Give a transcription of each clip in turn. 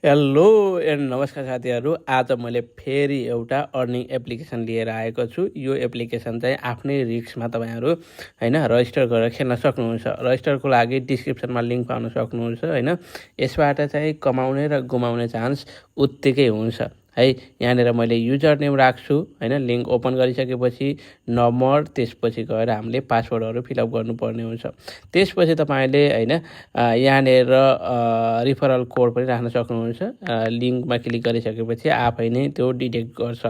Hello and नमस्कार साथीहरू। आज मैले फेरि एउटा अर्निङ एप्लिकेसन लिएर आएको छु। यो एप्लिकेसन चाहिँ आफ्नै रिस्कमा तपाईँहरू रजिस्टर गरेर खेल्न सक्नुहुन्छ। रजिस्टरको लागि डिस्क्रिप्सनमा लिङ्क पाउन सक्नुहुन्छ यसबाट चाहिँ कमाउने र गुमाउने चान्स उत्तिकै हुन्छ है। यहाँनिर मैले युजर नेम राख्छु लिङ्क ओपन गरिसकेपछि नम्बर, त्यसपछि गएर हामीले पासवर्डहरू फिलअप गर्नुपर्ने हुन्छ। त्यसपछि तपाईँले यहाँनिर रिफरल कोड पनि राख्न सक्नुहुन्छ। लिङ्कमा क्लिक गरिसकेपछि आफै नै त्यो डिटेक्ट गर्छ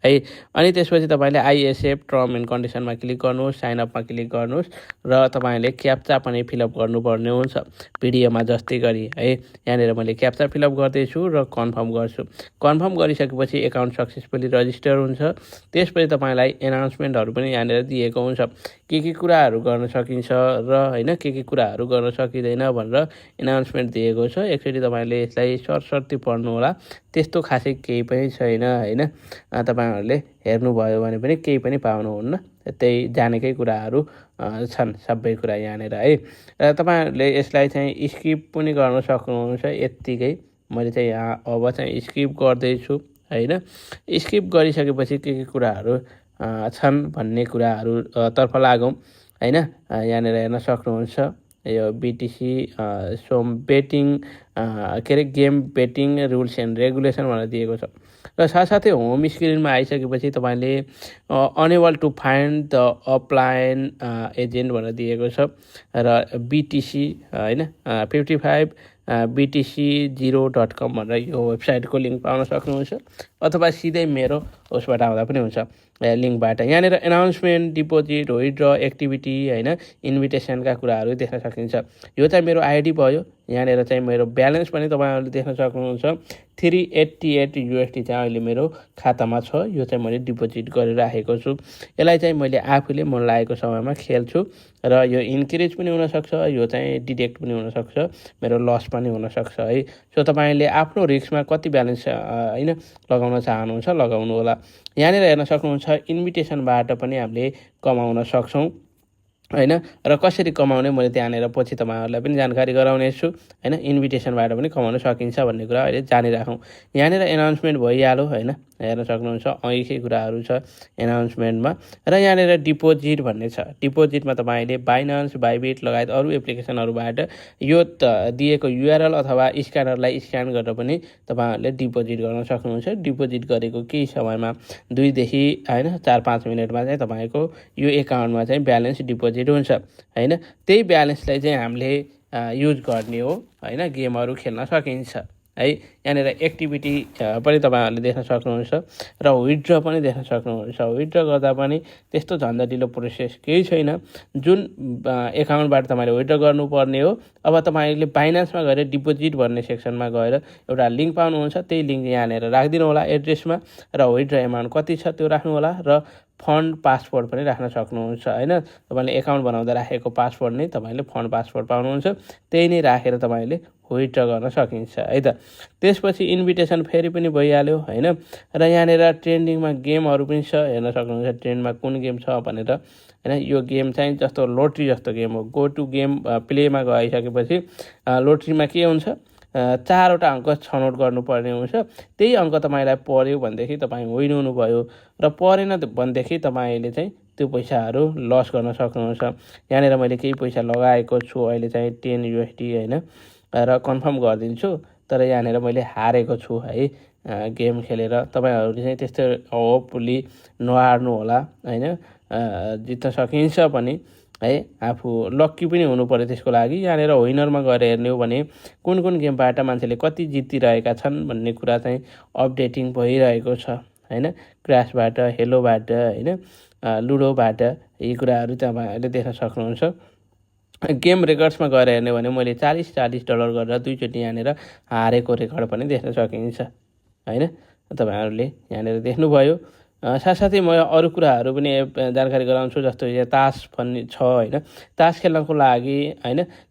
है। अनि त्यसपछि तपाईँले आइएसएफ टर्म एन्ड कन्डिसनमा क्लिक गर्नुहोस्, साइन अपमा क्लिक गर्नुहोस् र तपाईँले क्याप्चा पनि फिलअप गर्नुपर्ने हुन्छ भिडियोमा जस्तै गरी है। यहाँनिर मैले क्याप्चा फिलअप गर्दैछु र कन्फर्म गर्छु। कन्फर्म गरिसकेपछि एकाउन्ट सक्सेसफुली रजिस्टर हुन्छ। त्यसपछि तपाईँलाई एनाउन्समेन्टहरू पनि यहाँनिर दिएको हुन्छ, के कुराहरू गर्न सकिन्छ र के कुराहरू गर्न सकिँदैन भनेर एनाउन्समेन्ट दिएको छ। एकचोटि तपाईँले यसलाई सरसर्ती पढ्नु होला, त्यस्तो खासै केही पनि छैन तपाईँहरूले हेर्नुभयो भने पनि केही पनि पाउनुहुन्न, त्यही जानेकै कुराहरू छन् सबै कुरा यहाँनिर है। र तपाईँहरूले यसलाई चाहिँ स्किप पनि गर्न सक्नुहुन्छ यत्तिकै। मैले चाहिँ यहाँ अब चाहिँ स्किप गर्दैछु स्किप गरिसकेपछि के कुराहरू छन् भन्ने कुराहरू तर्फ लागौँ यहाँनिर हेर्न सक्नुहुन्छ। यो बिटिसी सोम betting game betting rules and regulation भनेर दिएको छ। र साथसाथै होम स्क्रिनमा आइसकेपछि तपाईँले unable to find the upline agent भनेर दिएको छ र बिटिसी 55 btc0.com भनेर यो वेबसाइटको लिङ्क पाउन सक्नुहुन्छ, अथवा सिधै मेरो उसबाट आउँदा पनि हुन्छ लिङ्कबाट। यहाँनिर एनाउन्समेन्ट, डिपोजिट, विथड्र, एक्टिभिटी इन्भिटेसनका कुराहरू देख्न सकिन्छ। यो चाहिँ मेरो आइडी भयो। यहाँनिर चाहिँ मेरो ब्यालेन्स पनि तपाईँहरूले देख्न सक्नुहुन्छ। 388 USD चाहिँ अहिले मेरो खातामा छ। यो चाहिँ मैले डिपोजिट गरिराखेको छु। यसलाई चाहिँ मैले आफूले मन लागेको समयमा खेल्छु र यो इन्क्रिज पनि हुनसक्छ, यो चाहिँ डिटेक्ट पनि हुनसक्छ, मेरो लस पनि हुनसक्छ है। सो तपाईँले आफ्नो रिस्कमा कति ब्यालेन्स लगाउन चाहनुहुन्छ लगाउनु होला। यहाँनिर हेर्न सक्नुहुन्छ इन्भिटेसनबाट पनि हामीले कमाउन सक्छौँ र कसरी कमाउने मैले त्यहाँनिर पछि तपाईँहरूलाई पनि जानकारी गराउने छु इन्भिटेसनबाट पनि कमाउन सकिन्छ भन्ने कुरा अहिले जानिराखौँ। यहाँनिर एनाउन्समेन्ट भइहाल्यो हेर्न सक्नुहुन्छ, ऐकै कुराहरू छ एनाउन्समेन्टमा। र यहाँनिर डिपोजिट भन्ने छ। डिपोजिटमा तपाईँले बाइनान्स, बाइबिट लगायत अरू एप्लिकेसनहरूबाट यो दिएको युआरएल अथवा स्क्यानरलाई स्क्यान गरेर पनि तपाईँहरूले डिपोजिट गर्न सक्नुहुन्छ। डिपोजिट गरेको केही समयमा 2 देखि 4-5 मिनटमा चाहिँ तपाईँको यो एकाउन्टमा चाहिँ ब्यालेन्स डिपोजिट हुन्छ त्यही ब्यालेन्सलाई चाहिँ हामीले युज गर्ने हो गेमहरू खेल्न सकिन्छ है। यहाँनिर एक्टिभिटी पनि तपाईँहरूले देख्न सक्नुहुन्छ र विथड्र पनि देख्न सक्नुहुन्छ। विथड्र गर्दा पनि त्यस्तो झन्झटिलो प्रोसेस केही छैन। जुन एकाउन्टबाट तपाईँले विथड्र गर्नुपर्ने हो, अब तपाईँले बाइनान्समा गएर डिपोजिट भन्ने सेक्सनमा गएर एउटा लिङ्क पाउनुहुन्छ। त्यही लिङ्क यहाँनिर राखिदिनु होला एड्रेसमा र विथड्र एमाउन्ट कति छ त्यो राख्नु होला र फन्ड पासवर्ड पनि राख्न सक्नुहुन्छ तपाईँले एकाउन्ट बनाउँदा राखेको पासवर्ड नै तपाईँले फन्ड पासवर्ड पाउनुहुन्छ, त्यही नै राखेर तपाईँले विथड्र गर्न सकिन्छ है त। त्यसपछि इन्भिटेसन फेरि पनि भइहाल्यो र यहाँनिर ट्रेन्डिङमा गेमहरू पनि छ हेर्न सक्नुहुन्छ। ट्रेन्डमा कुन गेम छ भनेर यो गेम चाहिँ जस्तो लोट्री जस्तो गेम हो। गो टु गेम प्लेमा गइसकेपछि लोट्रीमा के हुन्छ, 4वटा अङ्क छनौट गर्नुपर्ने हुन्छ। त्यही अङ्क तपाईँलाई पर्यो भनेदेखि तपाईँ विन हुनुभयो र परेन भनेदेखि तपाईँले चाहिँ त्यो पैसाहरू लस गर्न सक्नुहुन्छ। यहाँनिर मैले केही पैसा लगाएको छु अहिले चाहिँ 10 USD र कन्फर्म गरिदिन्छु। तर यहाँनिर मैले हारेको छु गेम खेलेर। तपाईँहरूले चाहिँ त्यस्तो होपफुली नहार्नु होला जित्न सकिन्छ पनि आफू लक्की पनि हुनु पर्यो त्यसको लागि। यहाँनिर विनरमा गएर हेर्ने हो भने कुन गेमबाट मान्छेले कति जितिरहेका छन् भन्ने कुरा चाहिँ अपडेटिङ भइरहेको छ क्र्यासबाट, हेलोबाट लुडोबाट यी कुराहरू तपाईँहरूले देख्न सक्नुहुन्छ। गेम रेकर्ड्समा गएर हेर्ने भने मैले $40 गरेर 2 चोटि यहाँनिर हारेको रेकर्ड पनि देख्न सकिन्छ तपाईँहरूले यहाँनिर देख्नुभयो। साथसाथै म अरू कुराहरू पनि जानकारी गराउँछु, जस्तो यो तास भन्ने छ तास खेल्नको लागि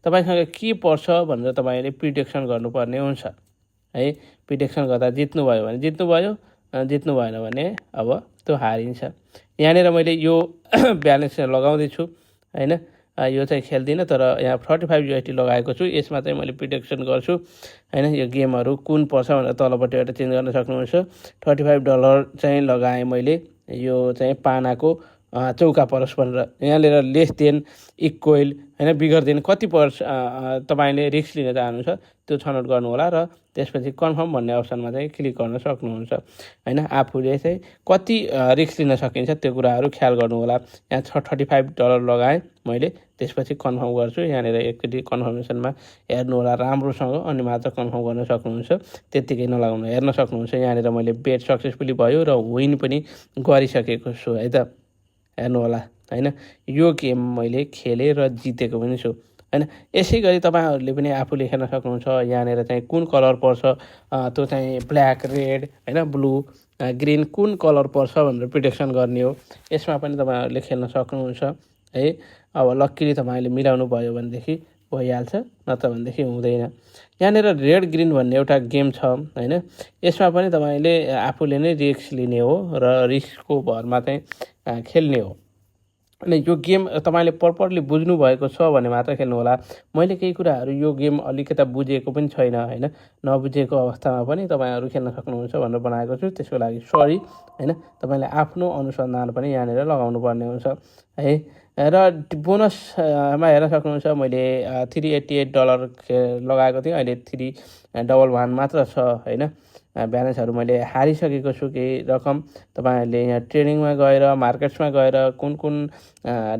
तपाईँसँग के पर्छ भनेर तपाईँले प्रिडिक्सन गर्नुपर्ने हुन्छ प्रिडिक्सन गर्दा जित्नुभयो भने जित्नुभयो, जित्नु भएन भने अब त्यो हारिन्छ। यहाँनिर मैले यो ब्यालेन्स लगाउँदैछु यो चाहिँ खेल्दिनँ, तर यहाँ 45 USD लगाएको छु। यसमा चाहिँ मैले प्रिडिक्सन गर्छु हैन, यो गेमहरू कुन पर्छ भनेर तलपट्टिबाट चेन्ज गर्न सक्नुहुन्छ। $35 चाहिँ लगाएँ मैले, यो चाहिँ पानाको चौका परोस् भनेर। यहाँनिर लेस देन इक्वल हैन, बिगर देन कति पर्छ तपाईँले रिस्क लिन चाहनुहुन्छ त्यो छनौट गर्नु होला र त्यसपछि कन्फर्म भन्ने अप्सनमा चाहिँ क्लिक गर्न सक्नुहुन्छ हैन। आफूले चाहिँ कति रिस्क लिन सकिन्छ त्यो कुराहरू ख्याल गर्नु होला। यहाँ $35 लगाएँ मैले, त्यसपछि कन्फर्म गर्छु। यहाँनिर एकचोटि कन्फर्मेसनमा हेर्नु होला राम्रोसँग, अनि मात्र कन्फर्म गर्न सक्नुहुन्छ, त्यत्तिकै नलागाउनु। हेर्न सक्नुहुन्छ यहाँनिर मैले बेट सक्सेसफुली भयो र विन पनि गरिसकेको छु है त, हेर्नु होला हैन। यो गेम मैले खेलेँ र जितेको पनि छु हैन। यसै गरी तपाईँहरूले पनि आफूले हेर्न सक्नुहुन्छ यहाँनिर चाहिँ कुन कलर पर्छ, त्यो चाहिँ ब्ल्याक, रेड हैन, ब्लू, ग्रिन कुन कलर पर्छ भनेर प्रिडिक्सन गर्ने हो। यसमा पनि तपाईँहरूले खेल्न सक्नुहुन्छ है। अब लक्कीली तपाईँले मिलाउनु भयो भनेदेखि भइहाल्छ, नत्र भनेदेखि हुँदैन। यहाँनिर रेड ग्रिन भन्ने एउटा गेम छ हैन। यसमा पनि तपाईँले आफूले नै रिस्क लिने हो र रिस्कको भरमा चाहिँ खेल्ने हो। अनि यो गेम तपाईँले प्रपरली बुझ्नु भएको छ भने मात्र खेल्नु होला। मैले केही कुराहरू यो गेम अलिकता बुझेको पनि छैन हैन, नबुझेको अवस्थामा पनि तपाईँहरू खेल्न सक्नुहुन्छ भनेर बनाएको छु, त्यसको लागि सरी हैन। तपाईँले आफ्नो अनुसन्धान पनि यहाँनिर लगाउनु पर्ने हुन्छ है। र बोनसमा हेर्न सक्नुहुन्छ मैले $388 लगाएको थिएँ, अहिले 311 मात्र छ हैन। ब्यालेन्सहरू मैले हारिसकेको छु केही रकम। तपाईँहरूले यहाँ ट्रेडिङमा गएर, मार्केट्समा गएर कुन कुन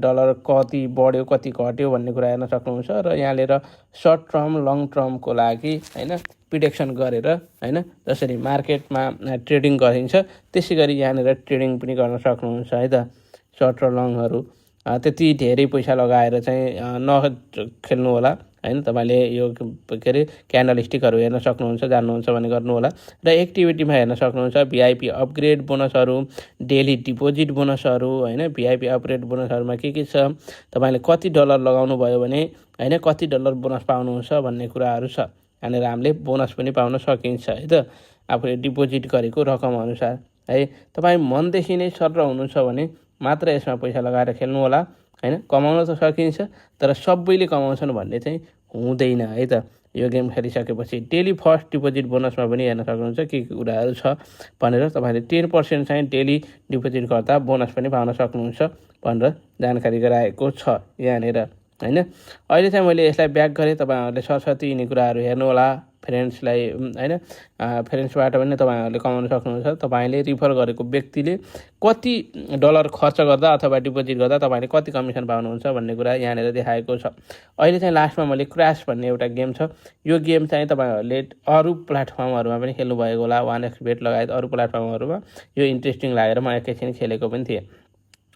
डलर कति बढ्यो कति घट्यो भन्ने कुरा हेर्न सक्नुहुन्छ र यहाँनिर सर्ट टर्म लङ टर्मको लागि हैन प्रिडिक्सन गरेर हैन, जसरी मार्केटमा ट्रेडिङ गरिन्छ त्यसै गरी यहाँनिर ट्रेडिङ पनि गर्न सक्नुहुन्छ है त। सर्ट र लङहरू त्यति धेरै पैसा लगाएर चाहिँ नखेल्नु होला हैन। तपाईँले यो के अरे क्यान्डल स्टिकहरू हेर्न सक्नुहुन्छ, जान्नुहुन्छ भने गर्नु होला। र एक्टिभिटीमा हेर्न सक्नुहुन्छ VIP अपग्रेड बोनसहरू, डेली डिपोजिट बोनसहरू हैन। VIP अपग्रेड बोनसहरूमा के छ, तपाईँले कति डलर लगाउनु भयो भने हैन कति डलर बोनस पाउनुहुन्छ भन्ने कुराहरू छ। यहाँनिर हामीले बोनस पनि पाउन सकिन्छ है त, आफूले डिपोजिट गरेको रकम अनुसार है। तपाईँ मनदेखि नै सर हुनुहुन्छ भने मात्र यसमा पैसा लगाएर खेल्नु होला हैन। कमाउन त सकिन्छ, तर सबैले कमाउँछन् भन्ने चाहिँ हुँदैन है त। यो गेम खेलिसकेपछि डेली फर्स्ट डिपोजिट बोनसमा पनि हेर्न सक्नुहुन्छ के कुराहरू छ भनेर। तपाईँले 10% चाहिँ डेली डिपोजिट गर्दा बोनस पनि पाउन सक्नुहुन्छ भनेर जानकारी गराएको छ यहाँनिर हैन। अहिले चाहिँ मैले यसलाई ब्याक गरेँ। तपाईँहरूले सरस्वती यिनी कुराहरू हेर्नु होला। फ्रेन्ड्सलाई हैन, फ्रेन्ड्सबाट पनि तपाईँहरूले कमाउन सक्नुहुन्छ। तपाईँले रिफर गरेको व्यक्तिले कति डलर खर्च गर्दा अथवा डिपोजिट गर्दा तपाईँले कति कमिसन पाउनुहुन्छ भन्ने कुरा यहाँनिर देखाएको छ। अहिले चाहिँ लास्टमा मैले क्रास भन्ने एउटा गेम छ। यो गेम चाहिँ तपाईँहरूले अरू प्लेटफर्महरूमा पनि खेल्नुभएको होला, 1xbet लगायत अरू प्लेटफर्महरूमा। यो इन्ट्रेस्टिङ लागेर म एकैछिन खेलेको पनि थिएँ।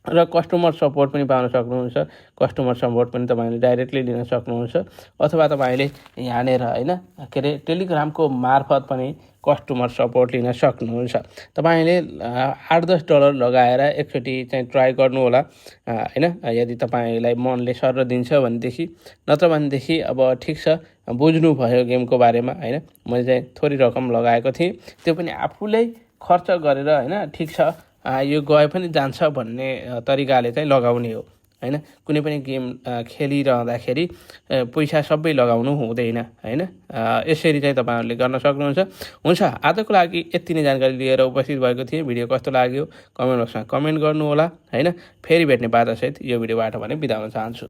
र कस्टमर सपोर्ट पनि पाउन सक्नुहुन्छ। कस्टमर सपोर्ट पनि तपाईँले डाइरेक्टली लिन सक्नुहुन्छ, अथवा तपाईँले यहाँनिर हैन के अरे टेलिग्रामको मार्फत पनि कस्टमर सपोर्ट लिन सक्नुहुन्छ। तपाईँले $8-10 लगाएर एकचोटि चाहिँ ट्राई गर्नु होला हैन, यदि तपाईँलाई मनले सर दिन्छ भनेदेखि। नत्र भनेदेखि अब ठिक छ, बुझ्नु भयो गेमको बारेमा हैन। मैले चाहिँ थोरै रकम लगाएको थिएँ, त्यो पनि आफूले खर्च गरेर हैन। ठिक छ, यो गए पनि जान्छ भन्ने तरिकाले चाहिँ लगाउने हो हैन। कुनै पनि गेम खेलिरहँदाखेरि पैसा सबै लगाउनु हुँदैन हैन। यसरी चाहिँ तपाईँहरूले गर्न सक्नुहुन्छ। हुन्छ, आजको लागि यति नै जानकारी लिएर उपस्थित भएको थिएँ। भिडियो कस्तो लाग्यो कमेन्ट बक्समा कमेन्ट गर्नु होला हैन। फेरि भेट्ने बाचासहित यो भिडियोबाट भने बिदा हुन चाहन्छु।